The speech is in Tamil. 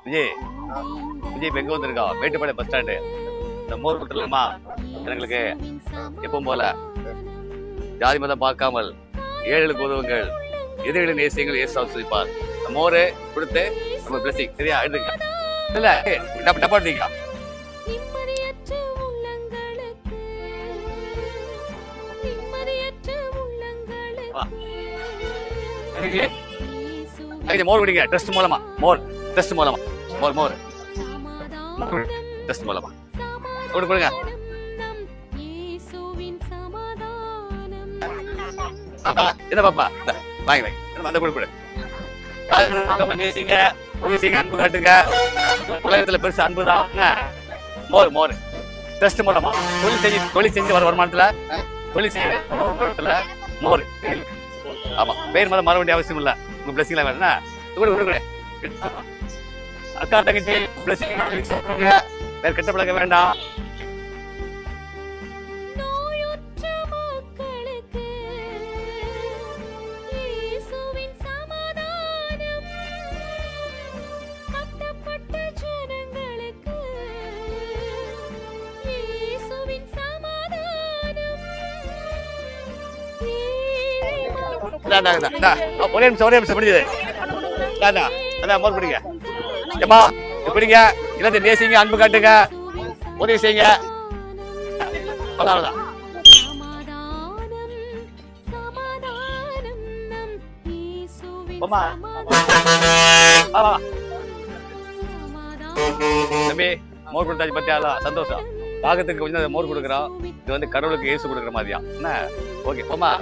விஜய் விஜய் இப்ப எங்க வந்திருக்கோம்? Mettupalayam bus stand. இந்த மோர் கொடுத்துடலாமா எங்களுக்கு? எப்பவும் போல ஜாதி மதம் பார்க்காமல் ஏழைகளுக்கு உதவுங்கள், எதிரிகளின் நேசியங்கள் ஏசு ஆசீர்வதிப்பார். இந்த மோரு கொடுத்து நம்ம பிளஸிங் சரியா எடுங்க. இல்ல டப்பா எடுத்தீங்க. மோர் குடிங்க டெஸ்ட் மூலமா. மோர் டெஸ்ட் மூலமா. மோர் மோர் டெஸ்ட் மூலமா கொடுங்க. என்ன பாப்பா வாங்கி வாங்கி அந்த கொடுக்கு. அன்பு காட்டுங்க. உலகத்துல பெருசு அன்புதான். மோர் மோர் டெஸ்ட் மூலமா தொழில் செஞ்சு வர வருமானத்துல தொழில் செய்ய மோர். ஆமா பேர் மதம் மாற வேண்டிய அவசியம் இல்ல. உங்க பிளஸிங்ல வேணா கொடுக்கு. அக்கா தங்கச்சி பிளஸிங் வேற கெட்ட பழக்க வேண்டாம். ஒரே நிமிஷம் முடிஞ்சது. மோர் பிடிங்க. ஏமா பிடிங்க. இல்லத்தை நேசிங்க, அன்பு காட்டுங்க, உதவி செய்யுங்க. அவ்வளவுதான். தம்பி மோர் கொடுத்தாச்சு பத்தியா? சந்தோஷம். பாகத்துக்கு கொஞ்சம் மோர் கொடுக்குறோம். இது வந்து கடவுளுக்கு இயேசு கொடுக்குற மாதிரியா என்ன? ஓகே போமா.